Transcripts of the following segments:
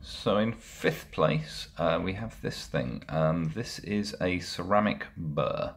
So in fifth place, we have this thing. This is a ceramic burr.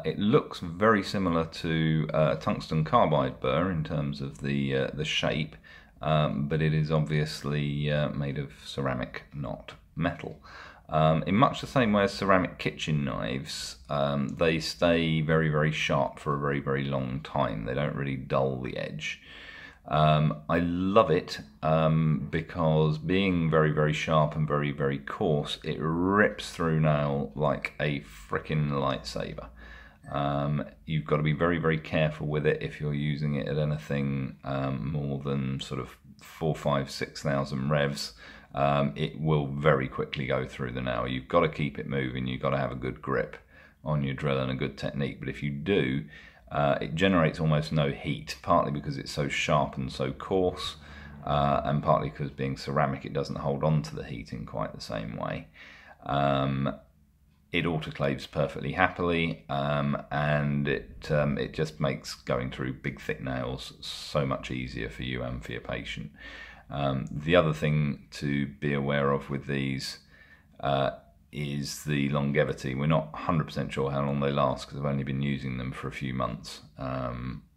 It looks very similar to tungsten carbide burr in terms of the shape, but it is obviously made of ceramic, not metal. In much the same way as ceramic kitchen knives, they stay very, very sharp for a very, very long time. They don't really dull the edge. I love it because being very, very sharp and very, very coarse, it rips through nail like a frickin' lightsaber. You've got to be very, very careful with it if you're using it at anything more than sort of 4, 5, 6,000 revs. It will very quickly go through the nail. You've got to keep it moving. You've got to have a good grip on your drill and a good technique. But if you do, it generates almost no heat, partly because it's so sharp and so coarse, and partly because being ceramic, it doesn't hold on to the heat in quite the same way. It autoclaves perfectly happily, and it just makes going through big thick nails so much easier for you and for your patient. The other thing to be aware of with these is the longevity. We're not 100% sure how long they last because I've only been using them for a few months,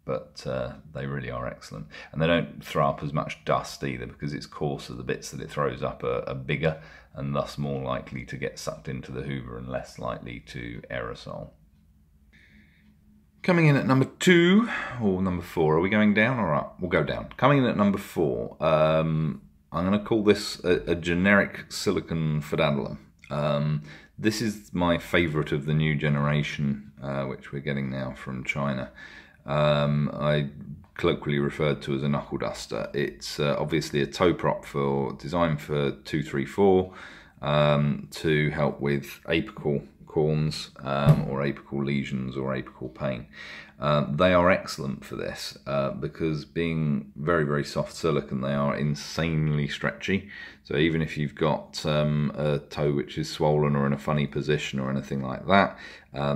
but they really are excellent. And they don't throw up as much dust either because it's coarser. The bits that it throws up are bigger and thus more likely to get sucked into the hoover and less likely to aerosol. Coming in at number 2, or number 4, are we going down or up? We'll go down. Coming in at number 4, I'm going to call this a generic silicone fidandulum. This is my favourite of the new generation, which we're getting now from China. I colloquially referred to as a knuckle duster. It's obviously a toe prop designed for 2, 3, 4 to help with apical corns or apical lesions or apical pain. They are excellent for this because being very, very soft silicone, they are insanely stretchy. So even if you've got a toe which is swollen or in a funny position or anything like that,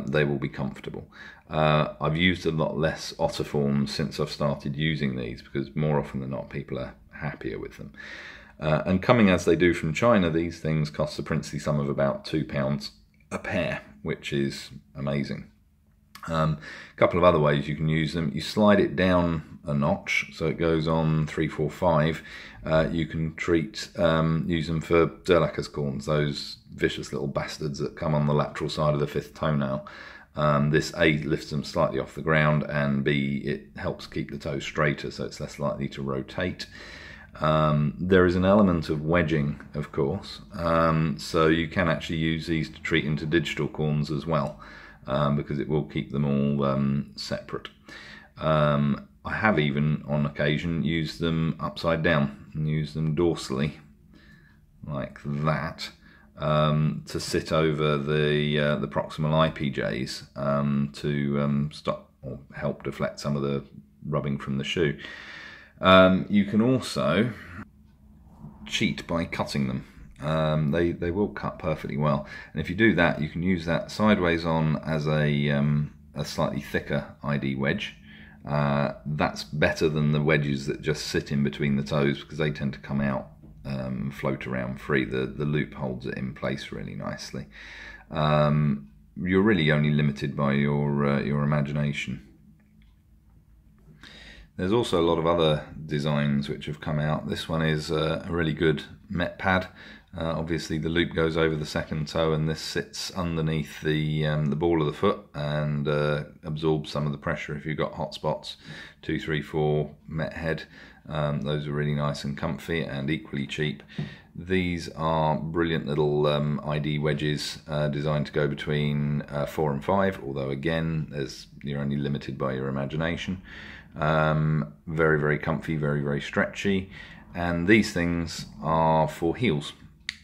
they will be comfortable. I've used a lot less otterforms since I've started using these because more often than not people are happier with them. And coming as they do from China, these things cost a princely sum of about £2 a pair, which is amazing. A couple of other ways you can use them. You slide it down a notch so it goes on 3, 4, 5. You can use them for Dermascope corns, those vicious little bastards that come on the lateral side of the 5th toenail. This A lifts them slightly off the ground, and B, it helps keep the toe straighter so it's less likely to rotate. There is an element of wedging, of course, so you can actually use these to treat interdigital corns as well, because it will keep them all separate. I have even on occasion used them upside down and used them dorsally like that to sit over the proximal IPJs to stop or help deflect some of the rubbing from the shoe. You can also cheat by cutting them. They will cut perfectly well, and if you do that, you can use that sideways on as a slightly thicker ID wedge. That's better than the wedges that just sit in between the toes because they tend to come out, float around free. The loop holds it in place really nicely. You're really only limited by your imagination. There's also a lot of other designs which have come out. This one is a really good met pad. Obviously the loop goes over the second toe, and this sits underneath the ball of the foot and absorbs some of the pressure if you've got hot spots. 2, 3, 4 met head. Those are really nice and comfy and equally cheap. These are brilliant little ID wedges designed to go between 4 and 5, although again you're only limited by your imagination. Very, very comfy, very, very stretchy, and these things are for heels.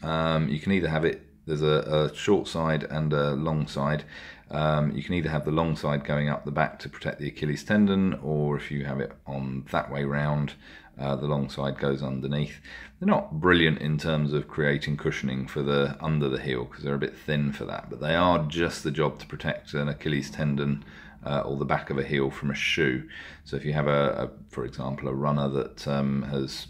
You can either have it, there's a short side and a long side. You can either have the long side going up the back to protect the Achilles tendon, or if you have it on that way round, the long side goes underneath. They're not brilliant in terms of creating cushioning for the under the heel because they're a bit thin for that, but they are just the job to protect an Achilles tendon or the back of a heel from a shoe. So if you have for example, a runner that has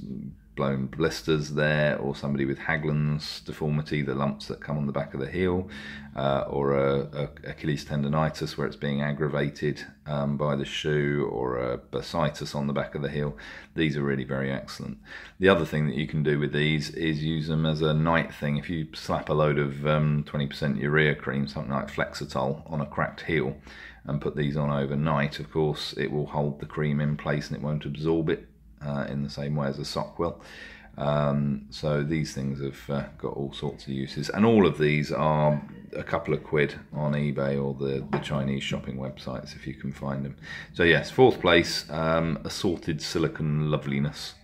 blown blisters there, or somebody with Haglund's deformity, the lumps that come on the back of the heel, or a Achilles tendonitis where it's being aggravated by the shoe, or a bursitis on the back of the heel. These are really very excellent. The other thing that you can do with these is use them as a night thing. If you slap a load of 20% urea cream, something like Flexitol, on a cracked heel and put these on overnight, of course it will hold the cream in place and it won't absorb it in the same way as a sock will. So these things have got all sorts of uses, and all of these are a couple of quid on eBay or the Chinese shopping websites if you can find them. So yes, fourth place, assorted silicone loveliness.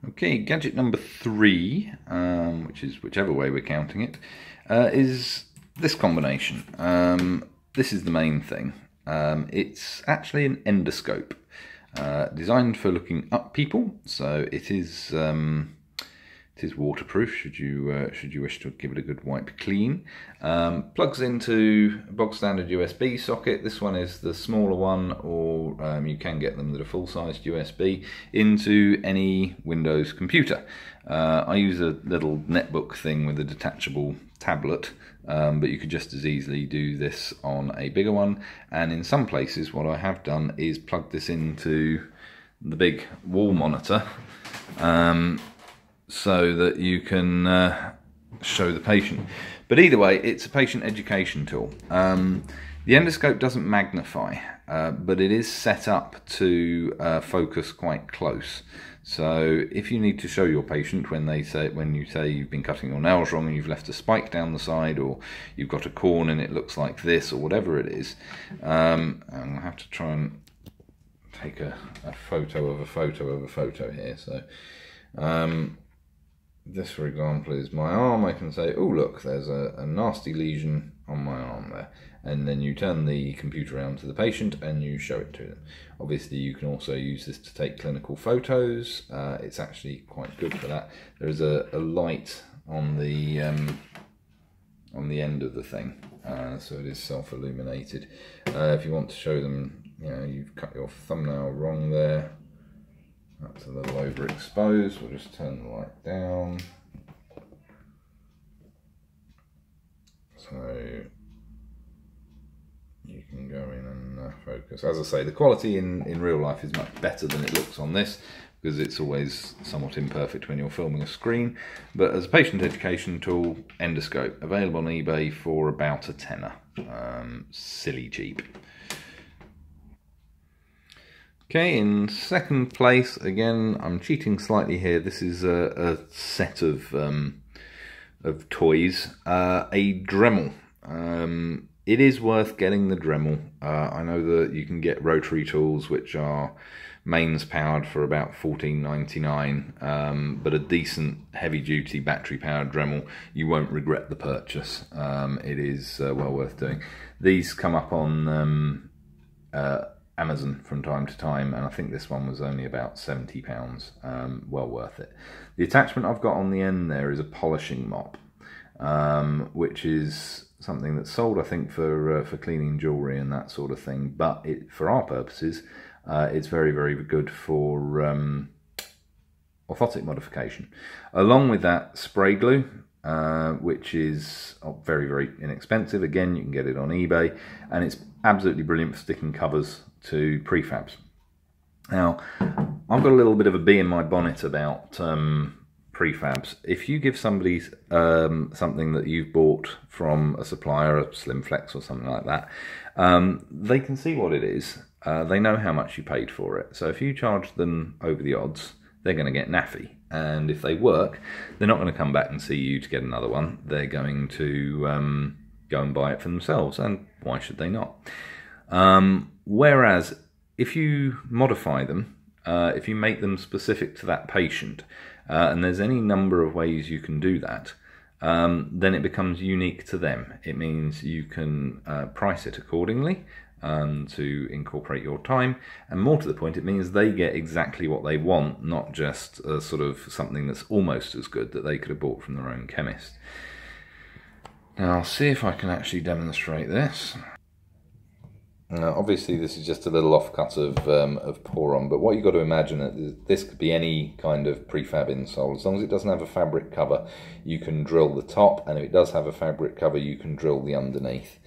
Okay, gadget number 3, which is whichever way we're counting it, is this combination. This is the main thing. It's actually an endoscope. Designed for looking up people, so it is waterproof should you wish to give it a good wipe clean. Plugs into a bog standard USB socket. This one is the smaller one, or you can get them that are full-sized USB into any Windows computer. I use a little netbook thing with a detachable tablet, but you could just as easily do this on a bigger one, and in some places what I have done is plug this into the big wall monitor so that you can show the patient. But either way, it's a patient education tool. The endoscope doesn't magnify, but it is set up to focus quite close. So if you need to show your patient when you say you've been cutting your nails wrong and you've left a spike down the side, or you've got a corn and it looks like this, or whatever it is, I'm going to have to try and take a photo of a photo of a photo here. So this, for example, is my arm. I can say, oh look, there's a nasty lesion on my arm there, and then you turn the computer around to the patient and you show it to them. Obviously you can also use this to take clinical photos. It's actually quite good for that. There is a light on the end of the thing, so it is self-illuminated. If you want to show them, you've cut your thumbnail wrong there, that's a little overexposed, we'll just turn the light down. So you can go in and focus. As I say, the quality in real life is much better than it looks on this, because it's always somewhat imperfect when you're filming a screen. But as a patient education tool, endoscope, available on eBay for about a tenner. Silly cheap. Okay, in second place, again, I'm cheating slightly here. This is a set of toys, a Dremel. It is worth getting the Dremel. I know that you can get rotary tools which are mains powered for about $14.99, but a decent heavy-duty battery-powered Dremel, you won't regret the purchase. It is well worth doing. These come up on Amazon from time to time, and I think this one was only about £70. Well worth it. The attachment I've got on the end there is a polishing mop, which is something that's sold, I think, for cleaning jewellery and that sort of thing, but for our purposes, it's very, very good for orthotic modification. Along with that, spray glue, which is very, very inexpensive. Again, you can get it on eBay, and it's absolutely brilliant for sticking covers to prefabs. Now, I've got a little bit of a bee in my bonnet about prefabs. If you give somebody something that you've bought from a supplier, a Slim Flex or something like that, they can see what it is. They know how much you paid for it. So if you charge them over the odds, they're going to get naffy. And if they work, they're not going to come back and see you to get another one. They're going to go and buy it for themselves, and why should they not? Whereas if you modify them, if you make them specific to that patient, and there's any number of ways you can do that, then it becomes unique to them. It means you can price it accordingly to incorporate your time, and more to the point, it means they get exactly what they want, not just sort of something that's almost as good that they could have bought from their own chemist. Now I'll see if I can actually demonstrate this. Obviously this is just a little offcut of Poron, but what you've got to imagine is this could be any kind of prefab insole. As long as it doesn't have a fabric cover, you can drill the top, and if it does have a fabric cover, you can drill the underneath.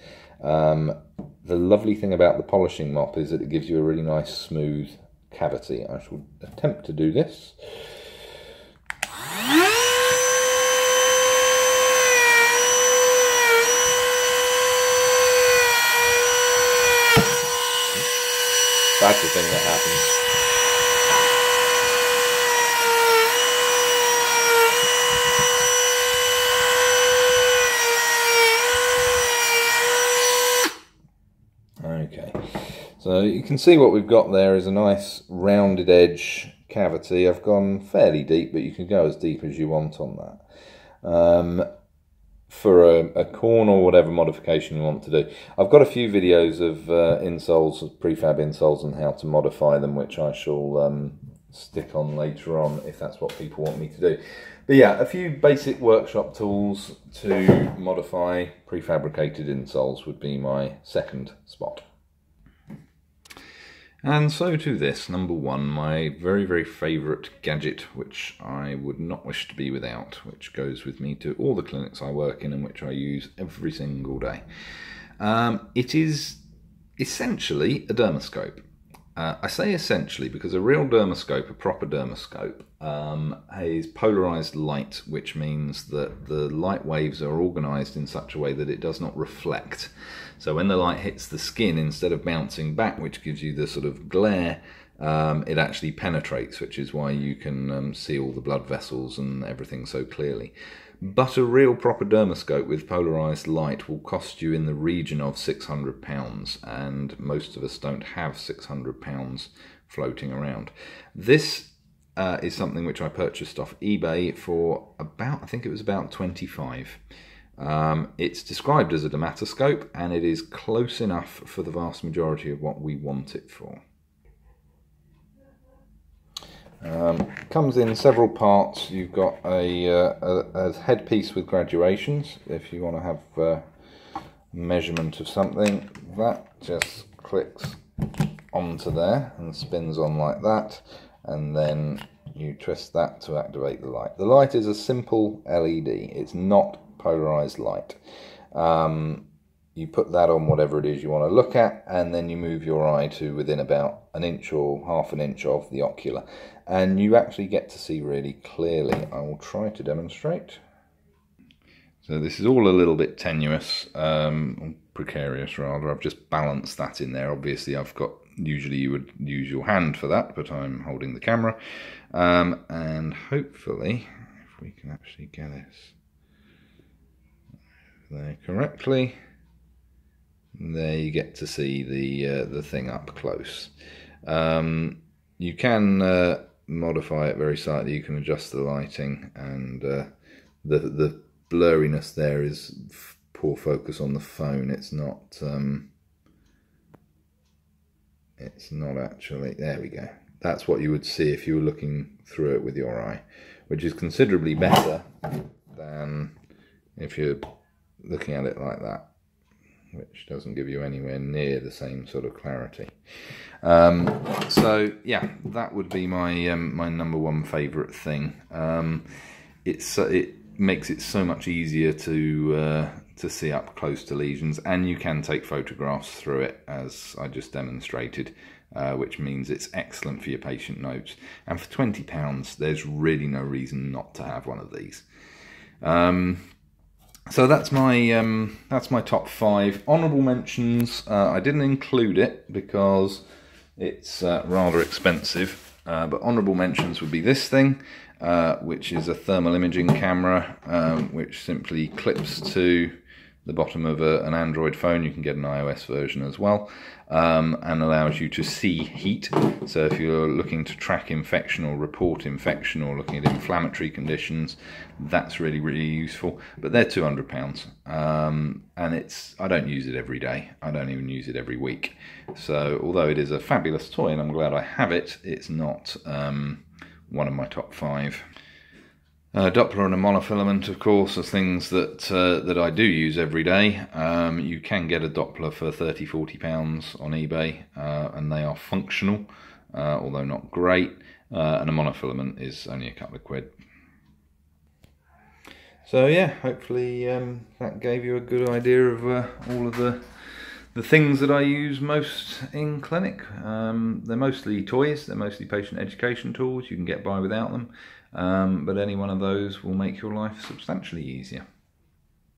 The lovely thing about the polishing mop is that it gives you a really nice smooth cavity. I shall attempt to do this. That's the thing that happens. Okay, so you can see what we've got there is a nice rounded edge cavity. I've gone fairly deep, but you can go as deep as you want on that. For a corn or whatever modification you want to do. I've got a few videos of insoles, prefab insoles, and how to modify them, which I shall stick on later on if that's what people want me to do. But yeah, a few basic workshop tools to modify prefabricated insoles would be my second spot. And so to this, number one, my very, very favourite gadget, which I would not wish to be without, which goes with me to all the clinics I work in and which I use every single day. It is essentially a dermascope. I say essentially because a real dermascope, a proper dermascope, is polarised light, which means that the light waves are organised in such a way that it does not reflect. So when the light hits the skin, instead of bouncing back, which gives you the sort of glare, it actually penetrates, which is why you can see all the blood vessels and everything so clearly. But a real proper dermascope with polarised light will cost you in the region of £600, and most of us don't have £600 floating around. This is something which I purchased off eBay for about, I think it was about 25. It's described as a dermatoscope, and it is close enough for the vast majority of what we want it for. Comes in several parts. You've got a headpiece with graduations if you want to have a measurement of something. That just clicks onto there and spins on like that, and then you twist that to activate the light. The light is a simple LED. It's not polarized light. You put that on whatever it is you want to look at, and then you move your eye to within about an inch or half an inch of the ocular, and you actually get to see really clearly. I will try to demonstrate. So this is all a little bit tenuous, precarious rather. I've just balanced that in there. Obviously I've got, usually you would use your hand for that, but I'm holding the camera, and hopefully if we can actually get this there correctly, there you get to see the thing up close. You can modify it very slightly. You can adjust the lighting, and the blurriness there is poor focus on the phone. It's not actually, there we go. That's what you would see if you were looking through it with your eye, which is considerably better than if you're looking at it like that, which doesn't give you anywhere near the same sort of clarity. So yeah, that would be my my number one favourite thing. It makes it so much easier to see up close to lesions, and you can take photographs through it, as I just demonstrated, which means it's excellent for your patient notes. And for £20, there's really no reason not to have one of these. So that's my top 5 honourable mentions. I didn't include it because it's rather expensive, but honourable mentions would be this thing, which is a thermal imaging camera, which simply clips to the bottom of an Android phone. You can get an iOS version as well, and allows you to see heat. So if you're looking to track infection or report infection, or looking at inflammatory conditions, that's really, really useful. But they're £200, and I don't use it every day. I don't even use it every week. So although it is a fabulous toy and I'm glad I have it, it's not one of my top 5. Doppler and a monofilament, of course, are things that that I do use every day. You can get a Doppler for £30–40 on eBay, and they are functional, although not great. And a monofilament is only a couple of quid. So yeah, hopefully that gave you a good idea of all of the things that I use most in clinic. They're mostly toys, they're mostly patient education tools. You can get by without them, but any one of those will make your life substantially easier.